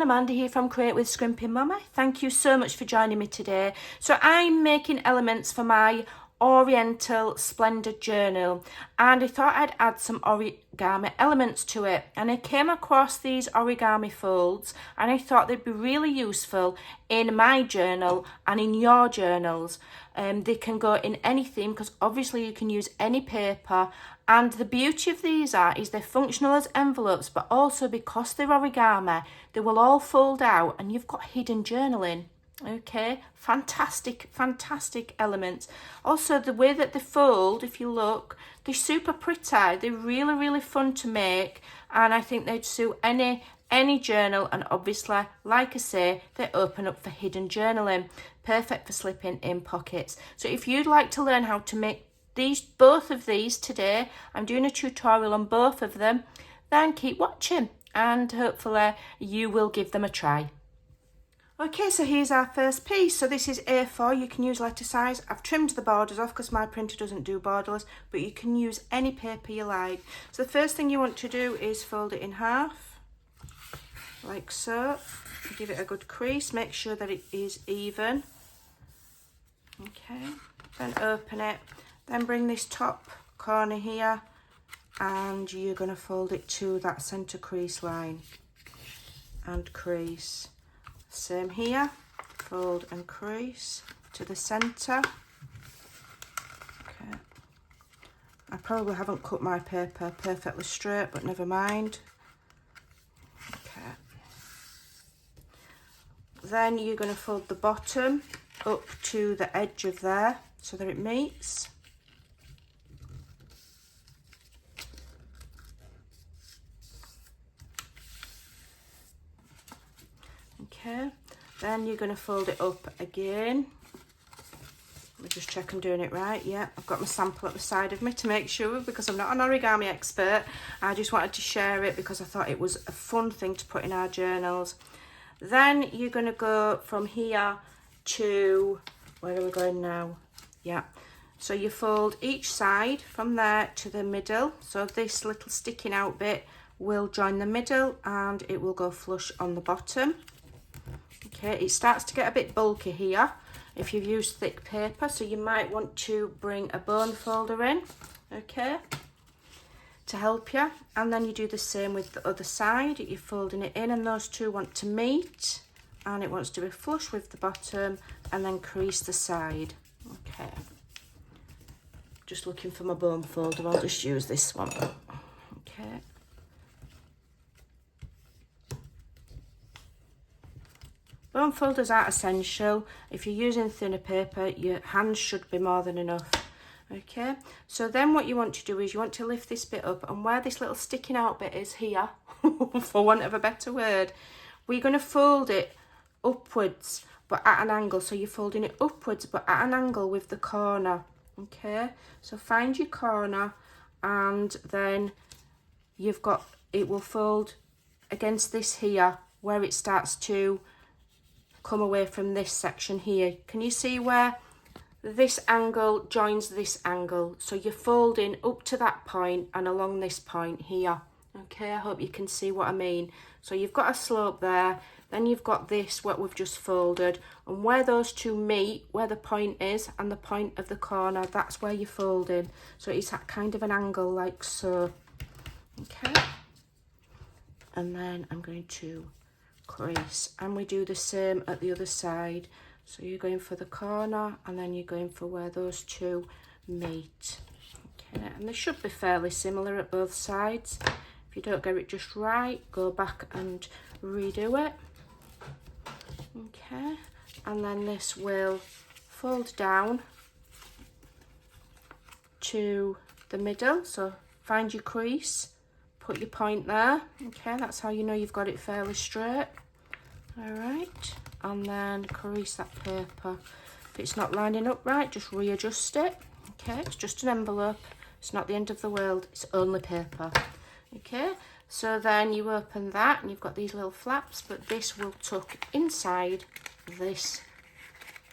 Amanda here from Create with Scrimping Mommy. Thank you so much for joining me today. So I'm making elements for my Oriental Splendor journal, and I thought I'd add some origami elements to it, and I came across these origami folds and I thought they'd be really useful in my journal and in your journals. They can go in any theme because obviously you can use any paper, and the beauty of these is they're functional as envelopes, but also because they're origami they will all fold out and you've got hidden journaling. Okay, fantastic elements. Also the way that they fold, if you look, they're super pretty. They're really fun to make, and I think they'd suit any journal, and obviously like I say, they open up for hidden journaling, perfect for slipping in pockets. So if you'd like to learn how to make both of these today, I'm doing a tutorial on both of them, then keep watching and hopefully you will give them a try. Okay, so here's our first piece. So this is A4, you can use letter size. I've trimmed the borders off because my printer doesn't do borderless, but you can use any paper you like. So the first thing you want to do is fold it in half, like so. Give it a good crease, make sure that it is even. Okay, then open it. Then bring this top corner here and you're going to fold it to that centre crease line and crease. Same here, fold and crease to the centre. Okay. I probably haven't cut my paper perfectly straight, but never mind. Okay. Then you're going to fold the bottom up to the edge of there so that it meets. Okay, then you're going to fold it up again. Let me just check I'm doing it right. Yeah, I've got my sample at the side of me to make sure, because I'm not an origami expert. I just wanted to share it because I thought it was a fun thing to put in our journals. Then you're going to go from here to, where are we going now? Yeah, so you fold each side from there to the middle. So this little sticking out bit will join the middle and it will go flush on the bottom. Okay, it starts to get a bit bulky here if you've used thick paper, so you might want to bring a bone folder in, okay, to help you. And then you do the same with the other side. You're folding it in and those two want to meet and it wants to be flush with the bottom, and then crease the side. Okay, just looking for my bone folder, I'll just use this one. Okay. Bone folders aren't essential. If you're using thinner paper, your hands should be more than enough. Okay, so then what you want to do is you want to lift this bit up, and where this little sticking out bit is here, for want of a better word, we're going to fold it upwards but at an angle. So you're folding it upwards but at an angle with the corner. Okay, so find your corner and then you've got, it will fold against this here where it starts to come away from this section here. Can you see where this angle joins this angle? So you're folding up to that point and along this point here. Okay, I hope you can see what I mean. So you've got a slope there, then you've got this, what we've just folded, and where those two meet, where the point is and the point of the corner, that's where you're folding. So it's at kind of an angle like so. Okay, and then I'm going to crease, and we do the same at the other side. So you're going for the corner and then you're going for where those two meet. Okay, and they should be fairly similar at both sides. If you don't get it just right, go back and redo it. Okay, and then this will fold down to the middle. So find your crease, put your point there. Okay, that's how you know you've got it fairly straight. All right, and then crease that paper. If it's not lining up right, just readjust it. Okay, it's just an envelope, it's not the end of the world, it's only paper. Okay, so then you open that and you've got these little flaps, but this will tuck inside this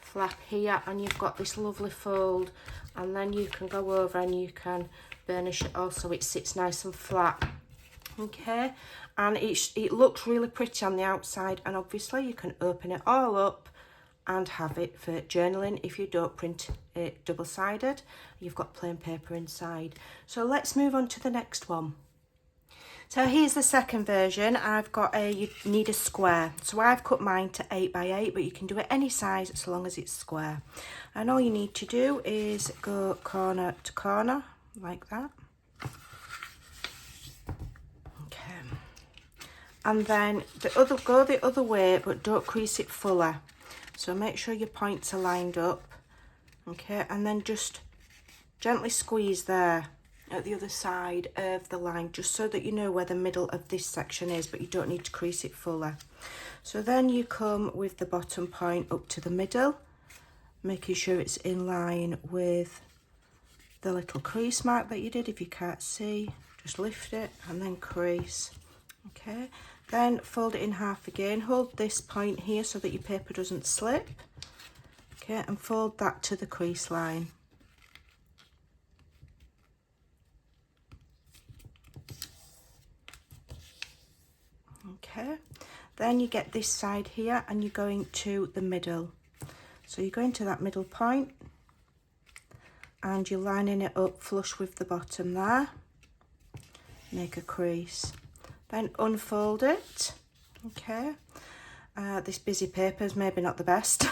flap here, and you've got this lovely fold, and then you can go over and you can burnish it all so it sits nice and flat. Okay, and it looks really pretty on the outside, and obviously you can open it all up and have it for journaling. If you don't print it double-sided, you've got plain paper inside. So let's move on to the next one. So here's the second version. You need a square. So I've cut mine to 8 by 8, but you can do it any size so long as it's square. And all you need to do is go corner to corner like that. Okay. And then go the other way, but don't crease it fuller. So make sure your points are lined up. Okay, and then just gently squeeze there at the other side of the line, just so that you know where the middle of this section is, but you don't need to crease it fuller. So then you come with the bottom point up to the middle, making sure it's in line with the little crease mark that you did. If you can't see, just lift it and then crease. Okay, then fold it in half again, hold this point here so that your paper doesn't slip. Okay, and fold that to the crease line. Okay, then you get this side here and you're going to the middle. So you're going to that middle point and you're lining it up flush with the bottom there. Make a crease. Then unfold it. Okay, this busy paper is maybe not the best.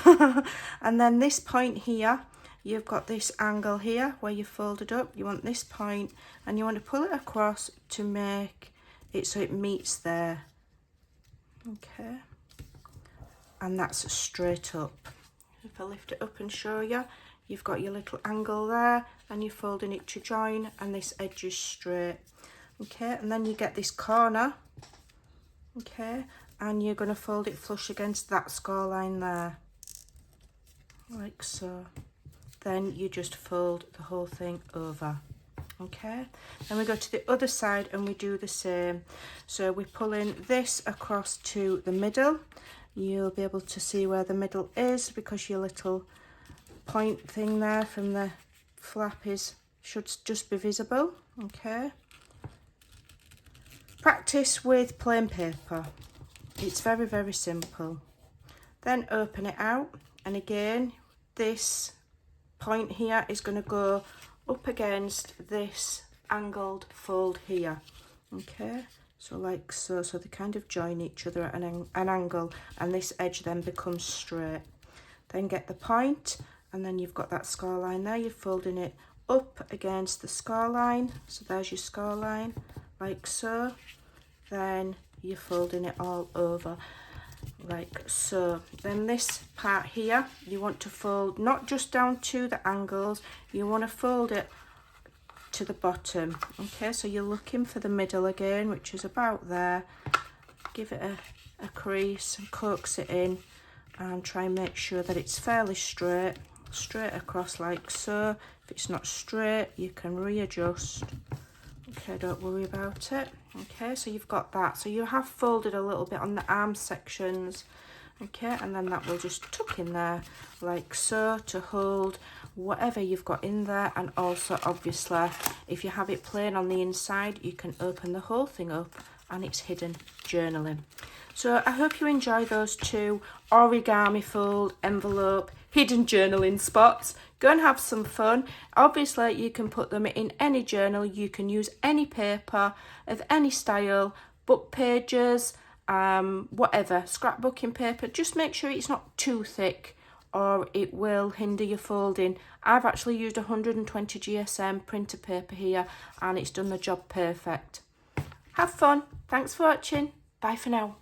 And then this point here, you've got this angle here where you folded up. You want this point and you want to pull it across to make it so it meets there. Okay, and that's straight up. If I lift it up and show you, you've got your little angle there and you're folding it to join, and this edge is straight. Okay, and then you get this corner. Okay, and you're going to fold it flush against that score line there, like so. Then you just fold the whole thing over. Okay, then we go to the other side and we do the same. So we're pulling this across to the middle. You'll be able to see where the middle is because your little point thing there from the flap should just be visible. Okay, practice with plain paper. It's very, very simple. Then open it out, and again this point here is going to go up against this angled fold here. Okay, so like so, so they kind of join each other at an angle, and this edge then becomes straight. Then get the point, and then you've got that score line there. You're folding it up against the score line, so there's your score line, like so. Then you're folding it all over like so. Then this part here, you want to fold not just down to the angles, you want to fold it to the bottom. Okay, so you're looking for the middle again, which is about there. Give it a crease and coax it in, and try and make sure that it's fairly straight across like so. If it's not straight, you can readjust. Okay, don't worry about it. Okay, so you've got that. So you have folded a little bit on the arm sections. Okay, and then that will just tuck in there like so to hold whatever you've got in there. And also, obviously, if you have it plain on the inside, you can open the whole thing up and it's hidden journaling. So I hope you enjoy those two origami fold envelope hidden journaling spots. Go and have some fun. Obviously, you can put them in any journal. You can use any paper of any style, book pages, whatever, scrapbooking paper. Just make sure it's not too thick or it will hinder your folding. I've actually used 120 GSM printer paper here and it's done the job perfect. Have fun. Thanks for watching. Bye for now.